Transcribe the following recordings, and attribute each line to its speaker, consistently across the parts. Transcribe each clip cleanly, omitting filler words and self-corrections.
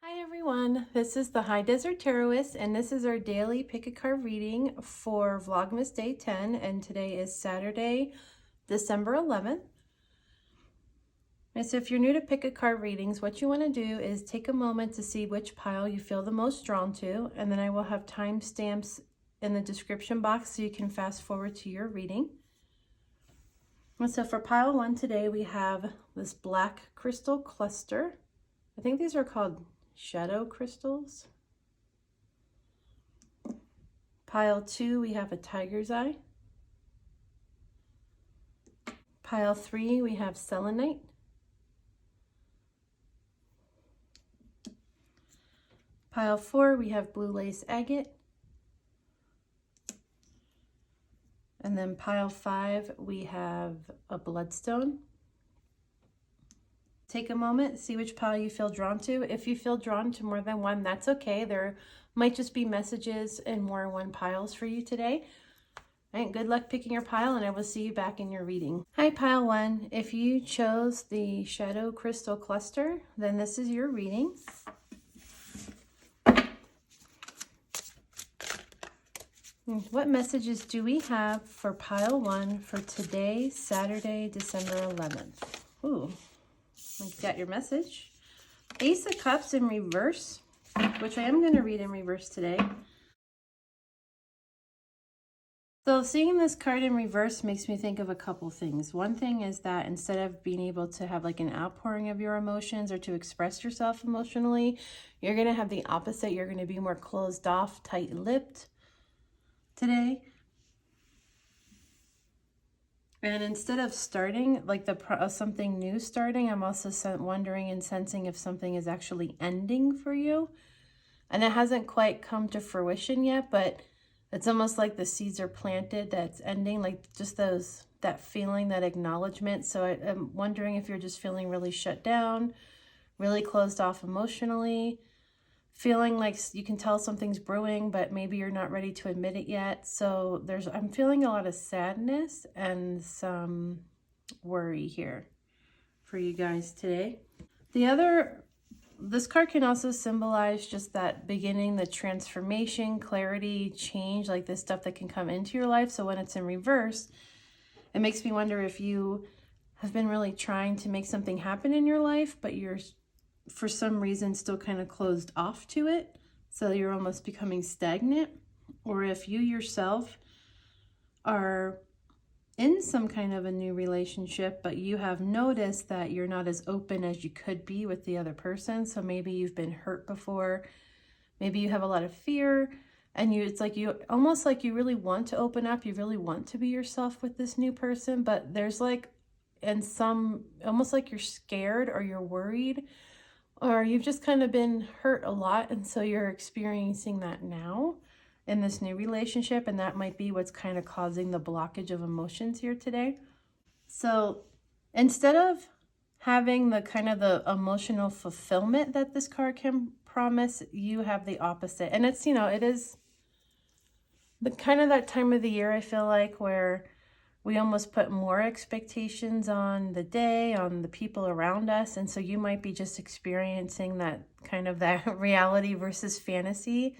Speaker 1: Hi everyone, this is the High Desert Tarotist, and this is our daily pick a card reading for Vlogmas Day 10, and today is Saturday, December 11th. And so if you're new to pick a card readings, what you want to do is take a moment to see which pile you feel the most drawn to, and then I will have timestamps in the description box so you can fast forward to your reading. And so for pile 1 today, we have this black crystal cluster. I think these are called shadow crystals. Pile 2, we have a tiger's eye. Pile 3, we have selenite. Pile 4, we have blue lace agate. And then pile 5, we have a bloodstone. Take a moment, see which pile you feel drawn to. If you feel drawn to more than one, that's okay. There might just be messages in more than one piles for you today. All right, good luck picking your pile, and I will see you back in your reading. Hi, pile 1. If you chose the shadow crystal cluster, then this is your reading. What messages do we have for pile 1 for today, Saturday, December 11th? Ooh. You got your message. Ace of Cups in reverse, which I am going to read in reverse today. So seeing this card in reverse makes me think of a couple things. One thing is that instead of being able to have like an outpouring of your emotions or to express yourself emotionally, you're going to have the opposite. You're going to be more closed off, tight-lipped today. And instead of starting, like something new starting, I'm also wondering and sensing if something is actually ending for you. And it hasn't quite come to fruition yet, but it's almost like the seeds are planted that's ending, like just that feeling, that acknowledgement. So I'm wondering if you're just feeling really shut down, really closed off emotionally, feeling like you can tell something's brewing, but maybe you're not ready to admit it yet. So I'm feeling a lot of sadness and some worry here for you guys today. This card can also symbolize just that beginning, the transformation, clarity, change, like this stuff that can come into your life. So when it's in reverse, it makes me wonder if you have been really trying to make something happen in your life, but you're for some reason still kind of closed off to it, so you're almost becoming stagnant, or if you yourself are in some kind of a new relationship, but you have noticed that you're not as open as you could be with the other person. So maybe you've been hurt before, maybe you have a lot of fear, and it's like you almost like you really want to open up, you really want to be yourself with this new person, but there's like, and some almost like you're scared or you're worried, or you've just kind of been hurt a lot, and so you're experiencing that now in this new relationship, and that might be what's kind of causing the blockage of emotions here today. So instead of having the kind of the emotional fulfillment that this card can promise, you have the opposite. And it's, it is the kind of that time of the year, I feel like, where we almost put more expectations on the day, on the people around us. And so you might be just experiencing that kind of that reality versus fantasy.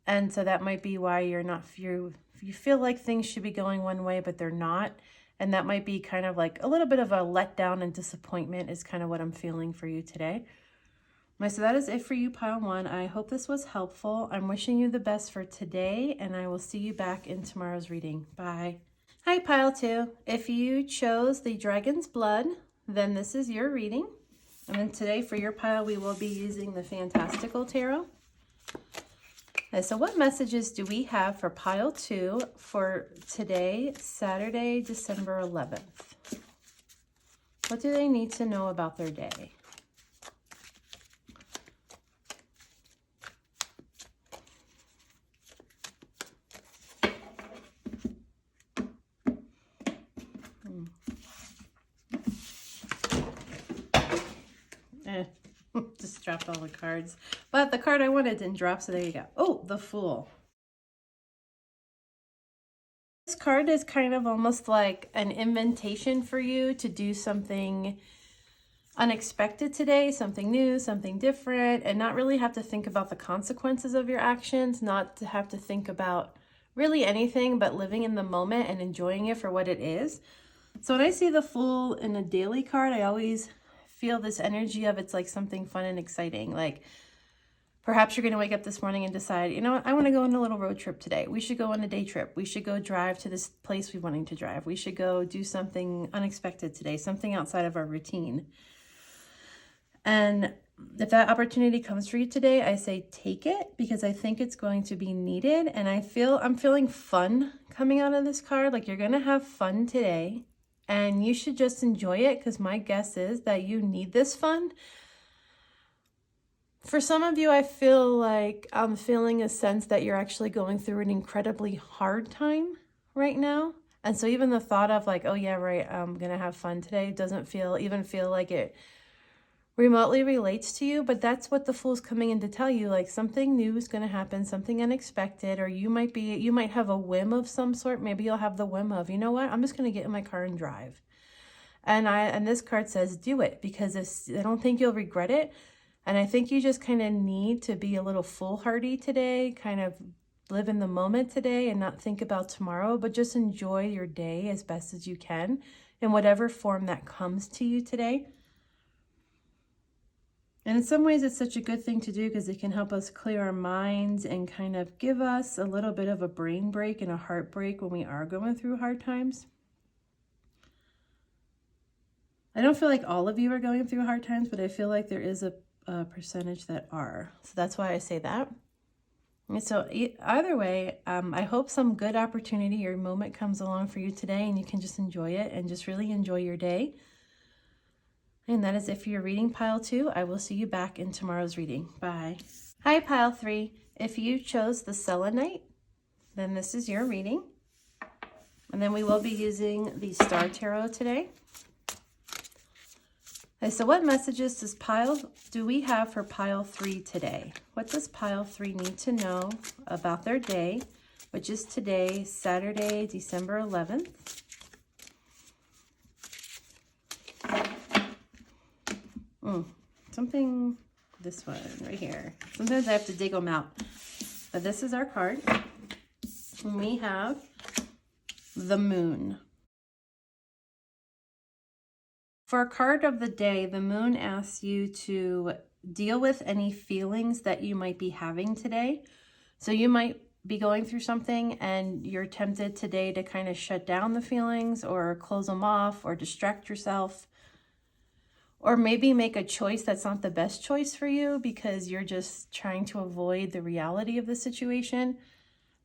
Speaker 1: And so that might be why you feel like things should be going one way, but they're not. And that might be kind of like a little bit of a letdown and disappointment is kind of what I'm feeling for you today. So that is it for you, pile 1. I hope this was helpful. I'm wishing you the best for today, and I will see you back in tomorrow's reading. Bye. Hi, pile 2. If you chose the Dragon's Blood, then this is your reading. And then today for your pile, we will be using the Fantastical Tarot. Okay, so what messages do we have for pile 2 for today, Saturday, December 11th? What do they need to know about their day? Just dropped all the cards. But the card I wanted didn't drop, so there you go. Oh, the Fool. This card is kind of almost like an invitation for you to do something unexpected today, something new, something different, and not really have to think about the consequences of your actions, not to have to think about really anything but living in the moment and enjoying it for what it is. So when I see the Fool in a daily card, I always feel this energy of it's like something fun and exciting. Like perhaps you're going to wake up this morning and decide, you know what, I want to go on a little road trip today. We should go on a day trip. We should go drive to this place we're wanting to drive. We should go do something unexpected today, something outside of our routine. And if that opportunity comes for you today, I say take it, because I think it's going to be needed. And I'm feeling fun coming out of this card. Like you're going to have fun today and you should just enjoy it, because my guess is that you need this fun. For some of you, I feel like I'm feeling a sense that you're actually going through an incredibly hard time right now. And so even the thought of like, oh yeah, right, I'm going to have fun today doesn't even feel like it remotely relates to you. But that's what the Fool's coming in to tell you. Like something new is going to happen, something unexpected, or you might have a whim of some sort. Maybe you'll have the whim of, you know what, I'm just going to get in my car and drive. And this card says do it, because I don't think you'll regret it. And I think you just kind of need to be a little foolhardy today, kind of live in the moment today and not think about tomorrow, but just enjoy your day as best as you can in whatever form that comes to you today. And in some ways, it's such a good thing to do because it can help us clear our minds and kind of give us a little bit of a brain break and a heartbreak when we are going through hard times. I don't feel like all of you are going through hard times, but I feel like there is a percentage that are. So that's why I say that. And so either way, I hope some good opportunity or moment comes along for you today and you can just enjoy it and just really enjoy your day. And that is it for your reading, pile 2. I will see you back in tomorrow's reading. Bye. Hi, pile 3. If you chose the Selenite, then this is your reading. And then we will be using the Star Tarot today. Okay, so what messages do we have for pile 3 today? What does pile 3 need to know about their day, which is today, Saturday, December 11th? Something, this one right here. Sometimes I have to dig them out. But this is our card. And we have the Moon. For a card of the day, the Moon asks you to deal with any feelings that you might be having today. So you might be going through something and you're tempted today to kind of shut down the feelings or close them off or distract yourself. Or maybe make a choice that's not the best choice for you because you're just trying to avoid the reality of the situation.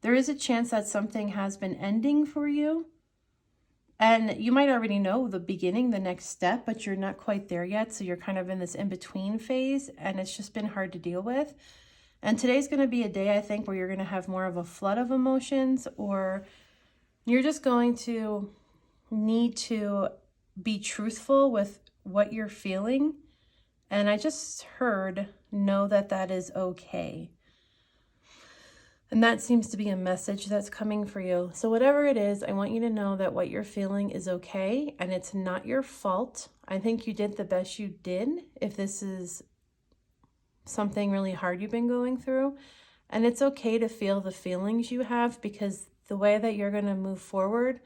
Speaker 1: There is a chance that something has been ending for you. And you might already know the beginning, the next step, but you're not quite there yet. So you're kind of in this in-between phase and it's just been hard to deal with. And today's going to be a day, I think, where you're going to have more of a flood of emotions, or you're just going to need to be truthful with what you're feeling. And I just heard, know that that is okay. And that seems to be a message that's coming for you. So whatever it is, I want you to know that what you're feeling is okay and it's not your fault. I think you did the best you did if this is something really hard you've been going through. And it's okay to feel the feelings you have, because the way that you're going to move forward,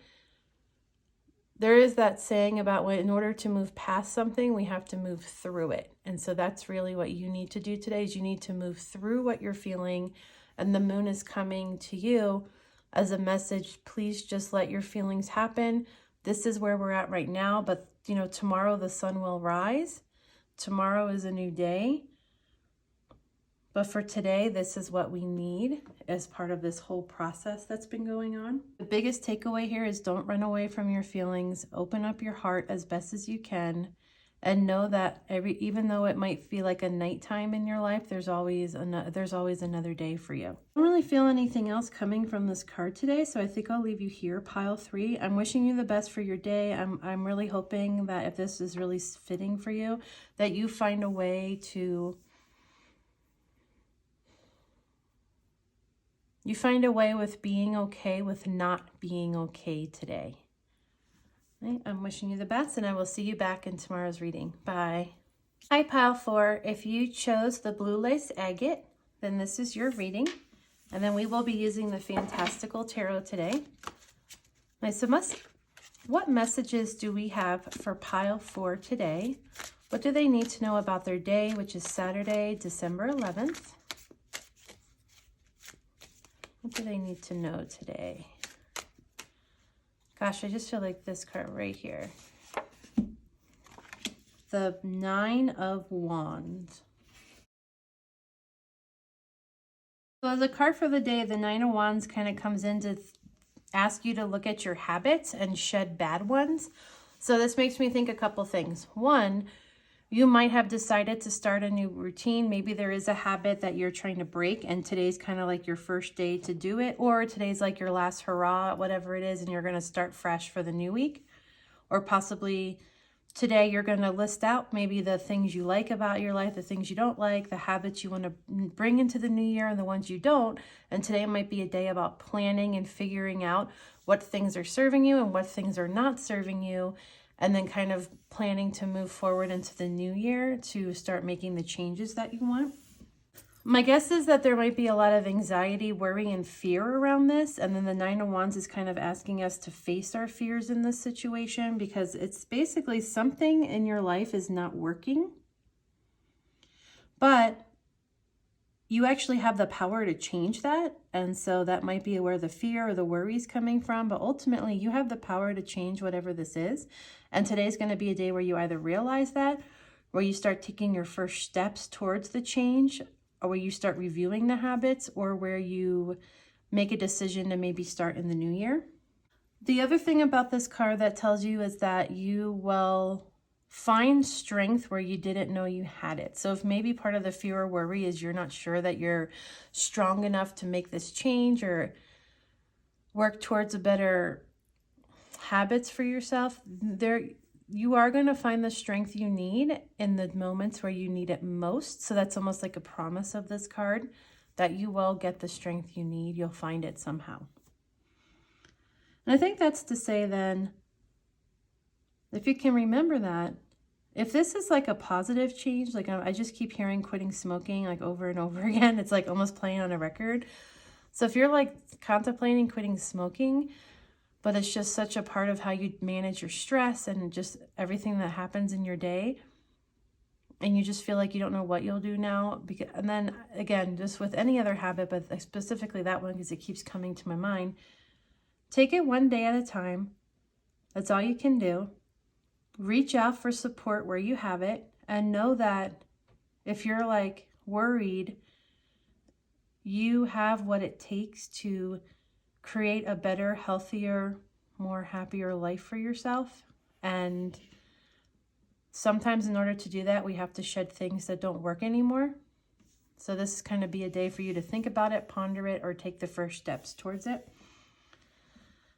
Speaker 1: there is that saying about in order to move past something, we have to move through it. And so that's really what you need to do today, is you need to move through what you're feeling. And the Moon is coming to you as a message. Please just let your feelings happen. This is where we're at right now. But, you know, tomorrow the sun will rise. Tomorrow is a new day. But for today, this is what we need as part of this whole process that's been going on. The biggest takeaway here is don't run away from your feelings. Open up your heart as best as you can. And know that even though it might feel like a nighttime in your life, there's always another day for you. I don't really feel anything else coming from this card today, so I think I'll leave you here, pile 3. I'm wishing you the best for your day. I'm really hoping that if this is really fitting for you, that you find a way with being okay with not being okay today. I'm wishing you the best, and I will see you back in tomorrow's reading. Bye. Hi, pile 4. If you chose the blue lace agate, then this is your reading. And then we will be using the Fantastical Tarot today. Right, so what messages do we have for pile 4 today? What do they need to know about their day, which is Saturday, December 11th? What do they need to know today? Gosh, I just feel like this card right here. The 9 of Wands. So as a card for the day, the 9 of Wands kind of comes in to ask you to look at your habits and shed bad ones. So this makes me think a couple things. One, you might have decided to start a new routine. Maybe there is a habit that you're trying to break and today's kind of like your first day to do it, or today's like your last hurrah, whatever it is, and you're going to start fresh for the new week. Or possibly today you're going to list out maybe the things you like about your life, the things you don't like, the habits you want to bring into the new year and the ones you don't. And today might be a day about planning and figuring out what things are serving you and what things are not serving you, and then kind of planning to move forward into the new year to start making the changes that you want. My guess is that there might be a lot of anxiety, worry, and fear around this. And then the 9 of Wands is kind of asking us to face our fears in this situation, because it's basically something in your life is not working. But you actually have the power to change that. And so that might be where the fear or the worry is coming from. But ultimately, you have the power to change whatever this is. And today's going to be a day where you either realize that, where you start taking your first steps towards the change, or where you start reviewing the habits, or where you make a decision to maybe start in the new year. The other thing about this card that tells you is that you will find strength where you didn't know you had it. So if maybe part of the fear or worry is you're not sure that you're strong enough to make this change or work towards a better habits for yourself, you are going to find the strength you need in the moments where you need it most. So that's almost like a promise of this card, that you will get the strength you need. You'll find it somehow. And I think that's to say then, if you can remember that, if this is like a positive change, like I just keep hearing quitting smoking like over and over again. It's like almost playing on a record. So if you're like contemplating quitting smoking, but it's just such a part of how you manage your stress and just everything that happens in your day, and you just feel like you don't know what you'll do now. And then again, just with any other habit, but specifically that one because it keeps coming to my mind, take it one day at a time. That's all you can do. Reach out for support where you have it, and know that if you're like worried, you have what it takes to create a better, healthier, more happier life for yourself. And sometimes in order to do that, we have to shed things that don't work anymore. So this is kind of be a day for you to think about it, ponder it, or take the first steps towards it.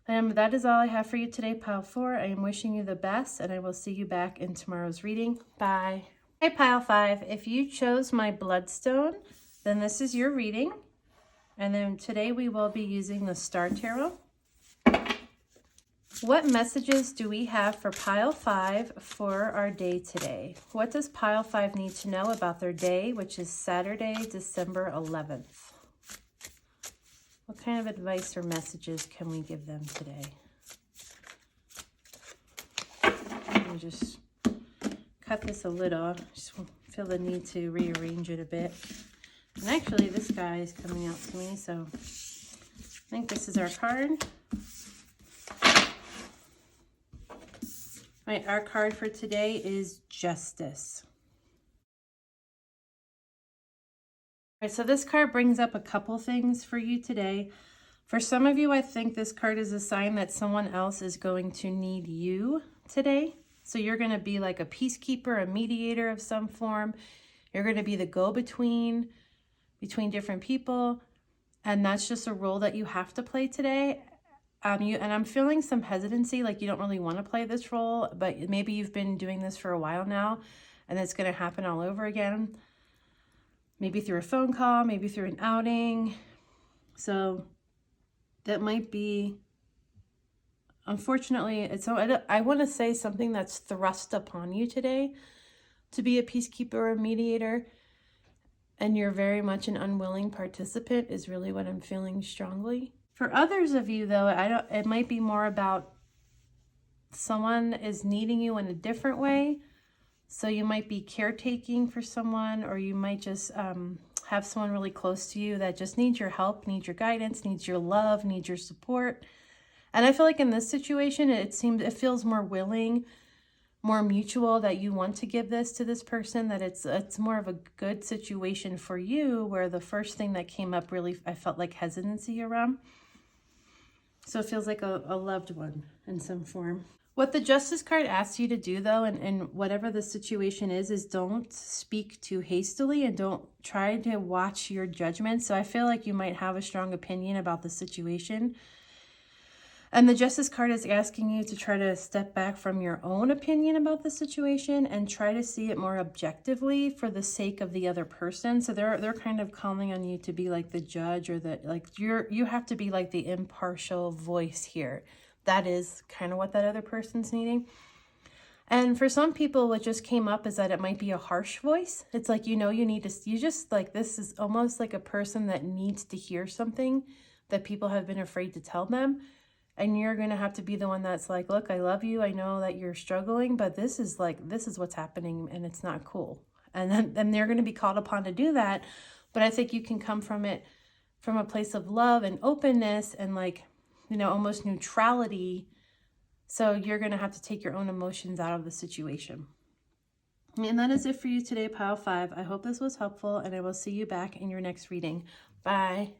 Speaker 1: That is all I have for you today, pile 4. I am wishing you the best, and I will see you back in tomorrow's reading. Bye. Hey, pile 5. If you chose my bloodstone, then this is your reading. And then today we will be using the Star Tarot. What messages do we have for pile 5 for our day today? What does pile 5 need to know about their day, which is Saturday, December 11th? What kind of advice or messages can we give them today? Let me just cut this a little. Just feel the need to rearrange it a bit. And actually, this guy is coming out to me, so I think this is our card. Right, our card for today is Justice. All right, so this card brings up a couple things for you today. For some of you, I think this card is a sign that someone else is going to need you today. So you're going to be like a peacekeeper, a mediator of some form. You're going to be the go-between between different people. And that's just a role that you have to play today. And I'm feeling some hesitancy, like you don't really want to play this role, but maybe you've been doing this for a while now, and it's going to happen all over again. Maybe through a phone call, maybe through an outing. So that might be, unfortunately, I want to say something that's thrust upon you today, to be a peacekeeper or a mediator, and you're very much an unwilling participant is really what I'm feeling strongly. For others of you, though, it might be more about someone is needing you in a different way. So you might be caretaking for someone, or you might just have someone really close to you that just needs your help, needs your guidance, needs your love, needs your support. And I feel like in this situation, it feels more willing, more mutual, that you want to give this to this person, that it's more of a good situation for you, where the first thing that came up really, I felt like hesitancy around. So it feels like a loved one in some form. What the Justice card asks you to do, though, and whatever the situation is don't speak too hastily, and don't try to watch your judgment. So I feel like you might have a strong opinion about the situation. And the Justice card is asking you to try to step back from your own opinion about the situation and try to see it more objectively for the sake of the other person. So they're kind of calling on you to be like the judge, or you have to be like the impartial voice here. That is kind of what that other person's needing. And for some people, what just came up is that it might be a harsh voice. It's like, this is almost like a person that needs to hear something that people have been afraid to tell them. And you're going to have to be the one that's like, look, I love you. I know that you're struggling, but this is what's happening, and it's not cool. And then they're going to be called upon to do that. But I think you can come from it from a place of love and openness and almost neutrality. So you're going to have to take your own emotions out of the situation. And that is it for you today, Pile 5. I hope this was helpful, and I will see you back in your next reading. Bye.